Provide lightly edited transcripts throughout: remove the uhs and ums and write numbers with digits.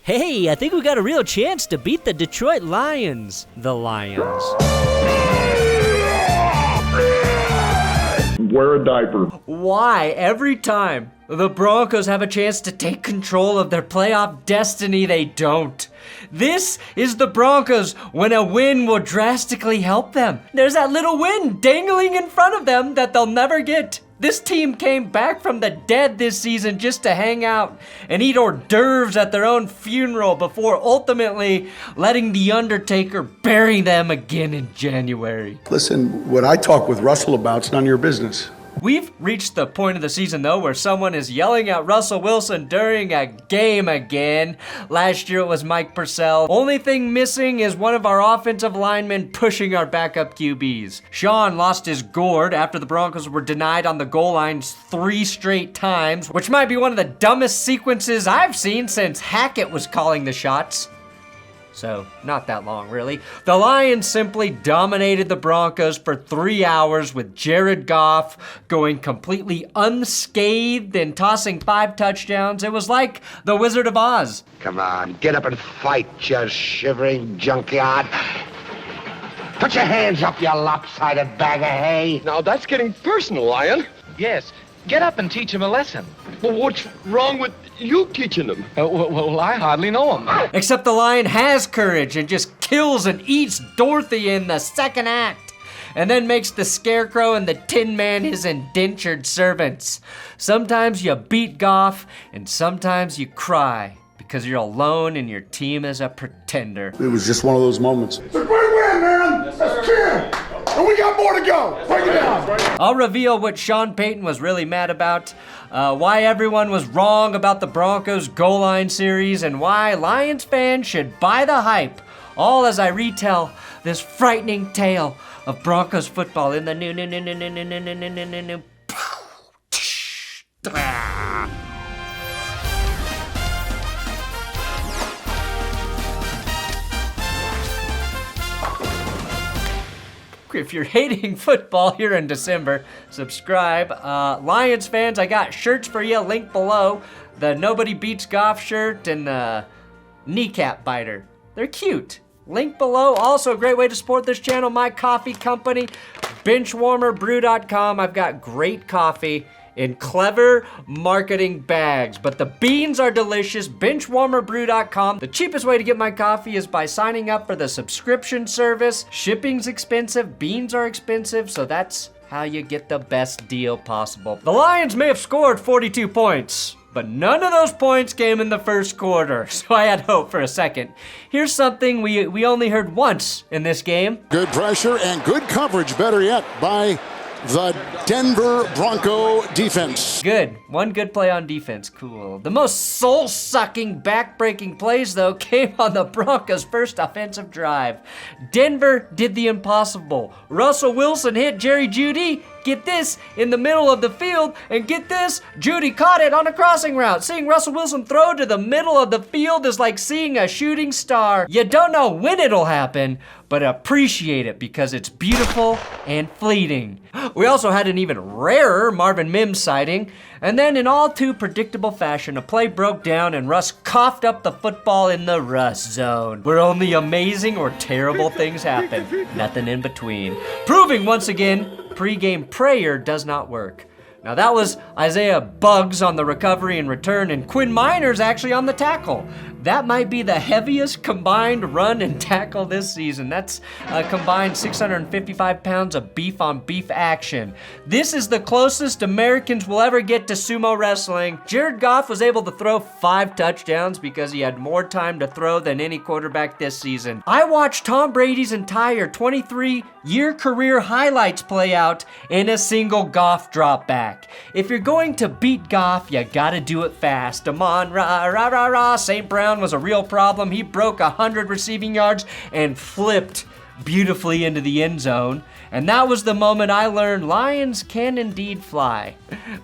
Hey, I think we got a real chance to beat the Detroit Lions. The Lions. Wear a diaper. Why, every time the Broncos have a chance to take control of their playoff destiny, they don't? This is the Broncos when a win will drastically help them. There's that little win dangling in front of them that they'll never get. This team came back from the dead this season just to hang out and eat hors d'oeuvres at their own funeral before ultimately letting The Undertaker bury them again in January. Listen, what I talk with Russell about's none of your business. We've reached the point of the season, though, where someone is yelling at Russell Wilson during a game again. Last year it was Mike Purcell. Only thing missing is one of our offensive linemen pushing our backup QBs. Sean lost his gourd after the Broncos were denied on the goal line 3 straight times, which might be one of the dumbest sequences I've seen since Hackett was calling the shots. So, not that long, really. The Lions simply dominated the Broncos for 3 hours with Jared Goff going completely unscathed and tossing 5 touchdowns. It was like the Wizard of Oz. Come on, get up and fight, you shivering junkyard. Put your hands up, you lopsided bag of hay. Now that's getting personal, Lion. Yes, get up and teach him a lesson. Well, what's wrong with you teaching them? Well, I hardly know him. Except the Lion has courage and just kills and eats Dorothy in the second act, and then makes the Scarecrow and the Tin Man his indentured servants. Sometimes you beat Goff, and sometimes you cry because you're alone and your team is a pretender. It was just one of those moments. It's a great win, man. That's 10. And we got more to go. Break it down. I'll reveal what Sean Payton was really mad about, why everyone was wrong about the Broncos goal line series, and why Lions fans should buy the hype, all as I retell this frightening tale of Broncos football in the new. If you're hating football here in December, subscribe. Lions fans, I got shirts for you, link below. The Nobody Beats Goff shirt and the kneecap biter. They're cute. Link below. Also, a great way to support this channel, my coffee company, BenchwarmerBrew.com. I've got great coffee in clever marketing bags, but the beans are delicious. BenchwarmerBrew.com. The cheapest way to get my coffee is by signing up for the subscription service. Shipping's expensive, beans are expensive, so that's how you get the best deal possible. The Lions may have scored 42 points, but none of those points came in the first quarter, so I had hope for a second. Here's something we only heard once in this game. Good pressure and good coverage, better yet, by the Denver Bronco defense. Good. One good play on defense. Cool. The most soul-sucking, back-breaking plays, though, came on the Broncos' first offensive drive. Denver did the impossible. Russell Wilson hit Jerry Jeudy, get this, in the middle of the field, and get this, Jeudy caught it on a crossing route. Seeing Russell Wilson throw to the middle of the field is like seeing a shooting star. You don't know when it'll happen, but appreciate it because it's beautiful and fleeting. We also had an even rarer Marvin Mims sighting, and then in all too predictable fashion, a play broke down and Russ coughed up the football in the Russ zone, where only amazing or terrible things happen, nothing in between. Proving once again, pre-game prayer does not work. Now that was Isaiah Buggs on the recovery and return, and Quinn Miners actually on the tackle. That might be the heaviest combined run and tackle this season. That's a combined 655 pounds of beef on beef action. This is the closest Americans will ever get to sumo wrestling. Jared Goff was able to throw 5 touchdowns because he had more time to throw than any quarterback this season. I watched Tom Brady's entire 23-year career highlights play out in a single Goff drop back. If you're going to beat Goff, you gotta do it fast. Amon-ra, St. Brown was a real problem. He broke 100 receiving yards and flipped beautifully into the end zone. And that was the moment I learned Lions can indeed fly.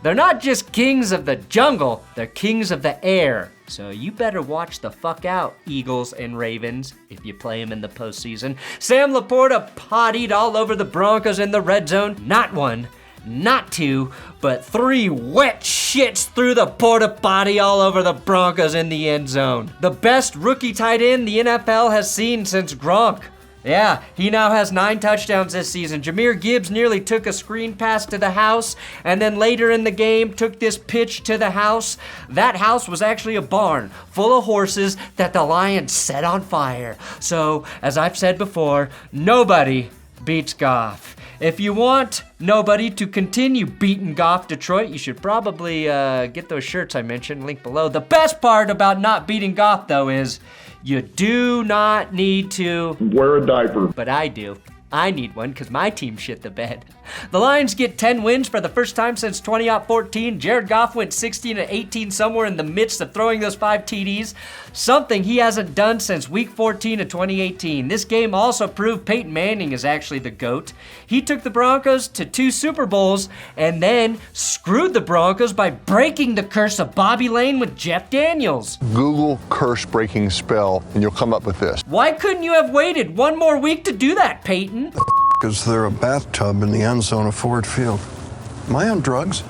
They're not just kings of the jungle, they're kings of the air. So you better watch the fuck out, Eagles and Ravens, if you play them in the postseason. Sam Laporta pottied all over the Broncos in the red zone. Not one, not 2, but 3 wet shits through the porta potty all over the Broncos in the end zone. The best rookie tight end the NFL has seen since Gronk. Yeah, he now has 9 touchdowns this season. Jahmyr Gibbs nearly took a screen pass to the house, and then later in the game took this pitch to the house. That house was actually a barn full of horses that the Lions set on fire. So, as I've said before, nobody beats Goff. If you want nobody to continue beating Goff Detroit, you should probably get those shirts I mentioned, link below. The best part about not beating Goff, though, is you do not need to Wear a diaper. But I do. I need one because my team shit the bed. The Lions get 10 wins for the first time since 2014. Jared Goff went 16-18 somewhere in the midst of throwing those 5 TDs, something he hasn't done since week 14 of 2018. This game also proved Peyton Manning is actually the GOAT. He took the Broncos to 2 Super Bowls and then screwed the Broncos by breaking the curse of Bobby Lane with Jeff Daniels. Google curse breaking spell and you'll come up with this. Why couldn't you have waited 1 more week to do that, Peyton? Is there a bathtub in the end zone of Ford Field? Am I on drugs?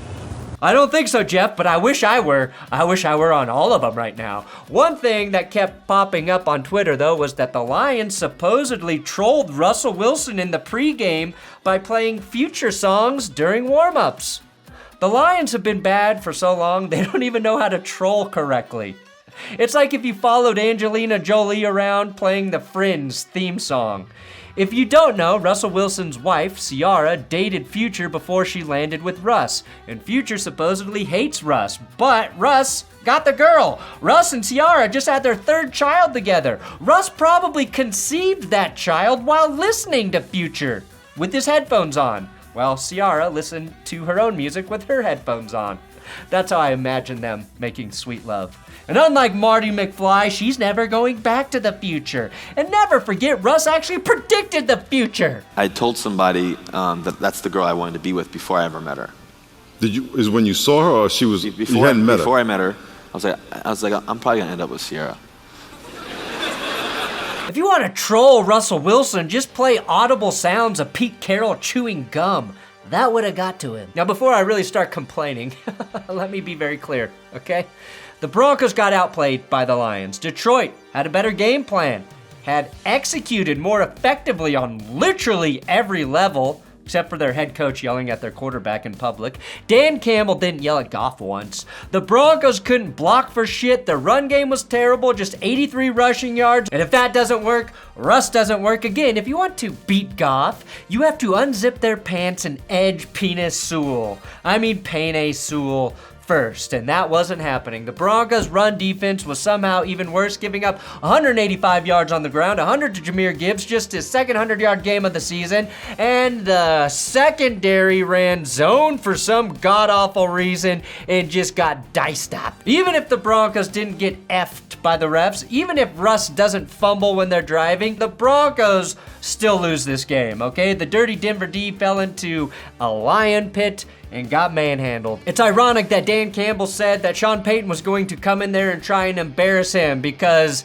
I don't think so, Jeff, but I wish I were. I wish I were on all of them right now. One thing that kept popping up on Twitter, though, was that the Lions supposedly trolled Russell Wilson in the pregame by playing Future songs during warm-ups. The Lions have been bad for so long, they don't even know how to troll correctly. It's like if you followed Angelina Jolie around playing the Friends theme song. If you don't know, Russell Wilson's wife, Ciara, dated Future before she landed with Russ. And Future supposedly hates Russ, but Russ got the girl. Russ and Ciara just had their 3rd child together. Russ probably conceived that child while listening to Future with his headphones on, while Ciara listened to her own music with her headphones on. That's how I imagine them making sweet love. And unlike Marty McFly, she's never going back to the future. And never forget, Russ actually predicted the future. I told somebody that that's the girl I wanted to be with before I ever met her. Is when you saw her or she was, before, you hadn't met her? Before I met her, I was like, I'm probably gonna end up with Sierra. If you want to troll Russell Wilson, just play audible sounds of Pete Carroll chewing gum. That would have got to him. Now, before I really start complaining, let me be very clear, okay? The Broncos got outplayed by the Lions. Detroit had a better game plan, had executed more effectively on literally every level, except for their head coach yelling at their quarterback in public. Dan Campbell didn't yell at Goff once. The Broncos couldn't block for shit. Their run game was terrible, just 83 rushing yards. And if that doesn't work, Russ doesn't work. Again, if you want to beat Goff, you have to unzip their pants and edge Penei Sewell first, and that wasn't happening. The Broncos' run defense was somehow even worse, giving up 185 yards on the ground, 100 to Jahmyr Gibbs, just his second 100-yard game of the season, and the secondary ran zone for some god-awful reason and just got diced up. Even if the Broncos didn't get effed by the refs, even if Russ doesn't fumble when they're driving, the Broncos still lose this game, okay? The dirty Denver D fell into a lion pit and got manhandled. It's ironic that Dan Campbell said that Sean Payton was going to come in there and try and embarrass him because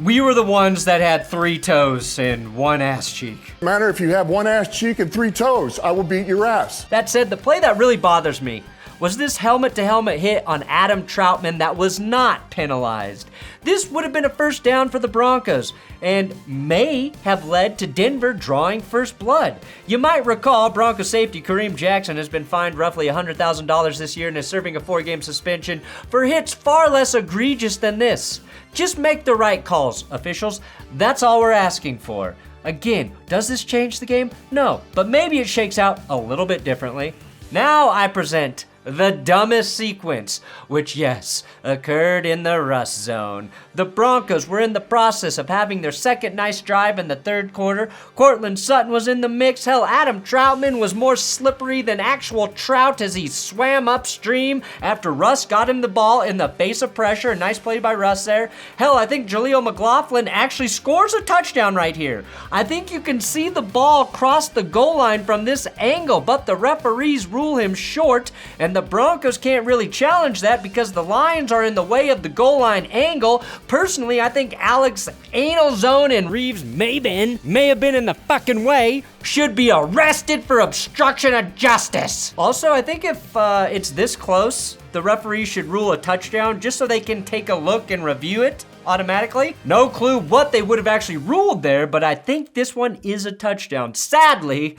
we were the ones that had 3 toes and 1 ass cheek. Matter if you have 1 ass cheek and 3 toes, I will beat your ass. That said, the play that really bothers me was this helmet-to-helmet hit on Adam Troutman that was not penalized. This would have been a first down for the Broncos and may have led to Denver drawing first blood. You might recall Broncos safety Kareem Jackson has been fined roughly $100,000 this year and is serving a 4-game suspension for hits far less egregious than this. Just make the right calls, officials. That's all we're asking for. Again, does this change the game? No, but maybe it shakes out a little bit differently. Now I present the dumbest sequence, which, yes, occurred in the Russ zone. The Broncos were in the process of having their second nice drive in the third quarter. Cortland Sutton was in the mix. Hell, Adam Troutman was more slippery than actual trout as he swam upstream after Russ got him the ball in the face of pressure. A nice play by Russ there. Hell, I think Jaleel McLaughlin actually scores a touchdown right here. I think you can see the ball cross the goal line from this angle, but the referees rule him short, and and the Broncos can't really challenge that because the Lions are in the way of the goal line angle. Personally, I think Alex Anal Zone and Reeves may have been in the fucking way. should be arrested for obstruction of justice. Also, I think if it's this close, the referee should rule a touchdown just so they can take a look and review it automatically. No clue what they would have actually ruled there, but I think this one is a touchdown. Sadly,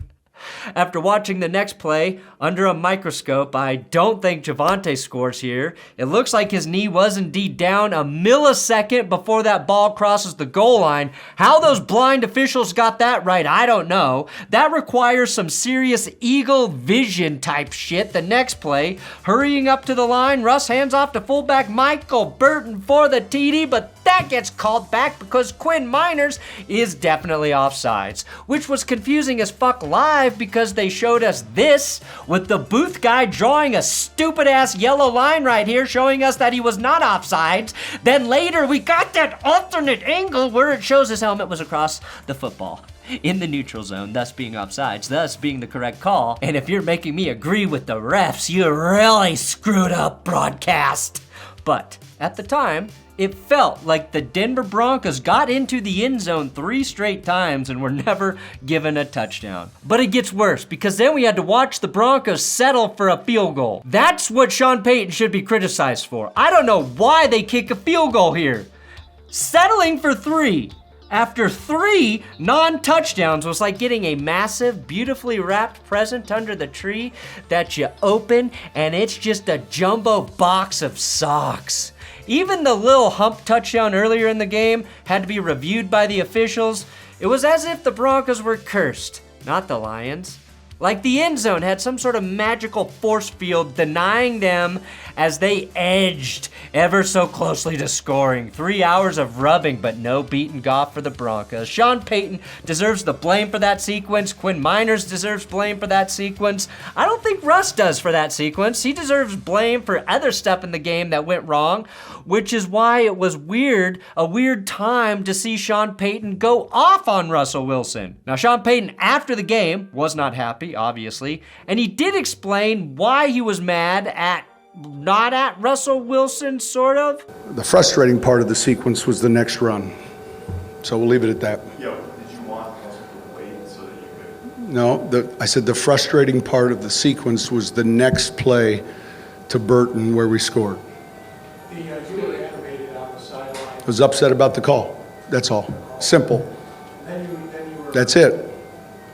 after watching the next play under a microscope, I don't think Javonte scores here. It looks like his knee was indeed down a millisecond before that ball crosses the goal line. How those blind officials got that right, I don't know. That requires some serious eagle vision type shit. The next play, hurrying up to the line, Russ hands off to fullback Michael Burton for the TD, but that gets called back because Quinn Miners is definitely offsides, which was confusing as fuck live because they showed us this with the booth guy drawing a stupid ass yellow line right here showing us that he was not offsides. Then later we got that alternate angle where it shows his helmet was across the football in the neutral zone, thus being offsides, thus being the correct call. And if you're making me agree with the refs, you really screwed up broadcast. But at the time, it felt like the Denver Broncos got into the end zone 3 straight times and were never given a touchdown. But it gets worse because then we had to watch the Broncos settle for a field goal. That's what Sean Payton should be criticized for. I don't know why they kick a field goal here. Settling for 3 after 3 non-touchdowns was like getting a massive, beautifully wrapped present under the tree that you open and it's just a jumbo box of socks. Even the little hump touchdown earlier in the game had to be reviewed by the officials. It was as if the Broncos were cursed, not the Lions. Like the end zone had some sort of magical force field denying them as they edged ever so closely to scoring. 3 hours of rubbing, but no beating Goff for the Broncos. Sean Payton deserves the blame for that sequence. Quinn Miners deserves blame for that sequence. I don't think Russ does for that sequence. He deserves blame for other stuff in the game that went wrong, which is why it was a weird time to see Sean Payton go off on Russell Wilson. Now, Sean Payton, after the game, was not happy, obviously, and he did explain why he was mad not at Russell Wilson, sort of. The frustrating part of the sequence was the next run. So we'll leave it at that. Did you want Russell to wait so that you could? No, I said the frustrating part of the sequence was the next play to Burton where we scored. You were animated on the sideline. I was upset about the call. That's all. Simple. Then you were. That's it.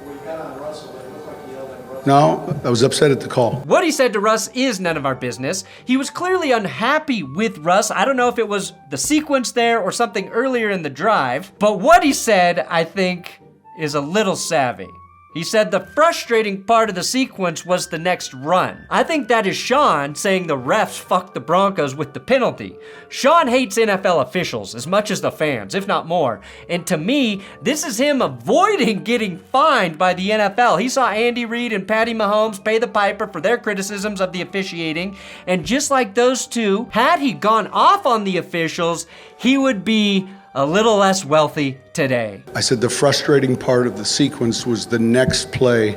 When you got on Russell, it looked like you yelled at Russell. No, I was upset at the call. What he said to Russ is none of our business. He was clearly unhappy with Russ. I don't know if it was the sequence there or something earlier in the drive, but what he said, I think, is a little savvy. He said the frustrating part of the sequence was the next run. I think that is Sean saying the refs fucked the Broncos with the penalty. Sean hates NFL officials as much as the fans, if not more. And to me, this is him avoiding getting fined by the NFL. He saw Andy Reid and Patty Mahomes pay the piper for their criticisms of the officiating. And just like those two, had he gone off on the officials, he would be a little less wealthy today. I said the frustrating part of the sequence was the next play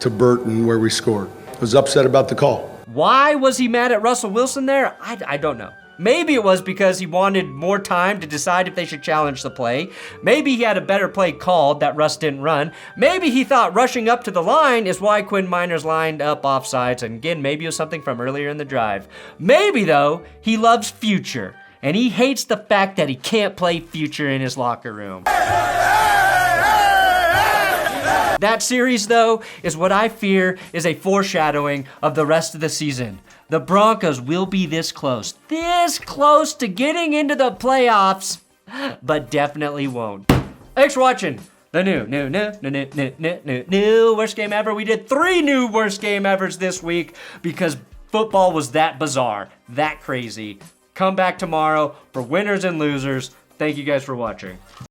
to Burton where we scored. I was upset about the call. Why was he mad at Russell Wilson there? I don't know. Maybe it was because he wanted more time to decide if they should challenge the play. Maybe he had a better play called that Russ didn't run. Maybe he thought rushing up to the line is why Quinn Miners lined up offsides. And again, maybe it was something from earlier in the drive. Maybe, though, he loves Future. And he hates the fact that he can't play Future in his locker room. That series, though, is what I fear is a foreshadowing of the rest of the season. The Broncos will be this close to getting into the playoffs, but definitely won't. Thanks for watching the new worst game ever. We did 3 new worst game evers this week because football was that bizarre, that crazy. Come back tomorrow for winners and losers. Thank you guys for watching.